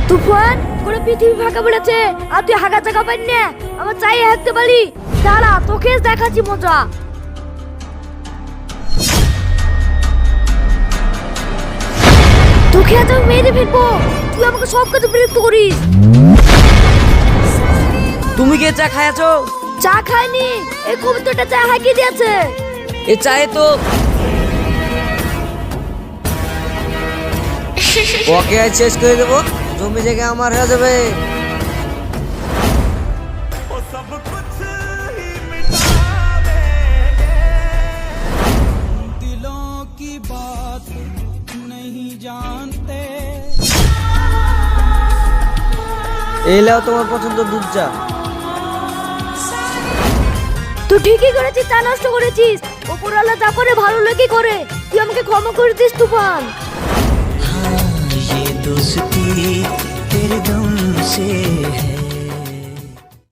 তুফান পুরো পৃথিবী ফাঁকা বলেছে আর তুই হাগা জায়গা পাই না আমার চাই হাঁকতে পারি দাঁড়া তোকে দেখাচ্ছি মজা তোকে আজ আমি মেরে ফেলবো তুই আমাকে সব কাজে বিরক্ত করিস তুমি কি চা খাইছো? চা খাইনি এই কবিতাটা চা হাঁকিয়ে দিয়েছে এ চায়ে তো ওকে আজ শেষ করে দেবো জমি জায়গা আমার হয়ে যাবে दिलों की बात नहीं जानते এই লাও তোমার পছন্দ দুধ চা তুই ঠিকই করেছিস চা নষ্ট করেছিস ওপরওয়ালা যা করে ভালো লেগে করে তুই আমাকে ক্ষমা করে দিস তুফান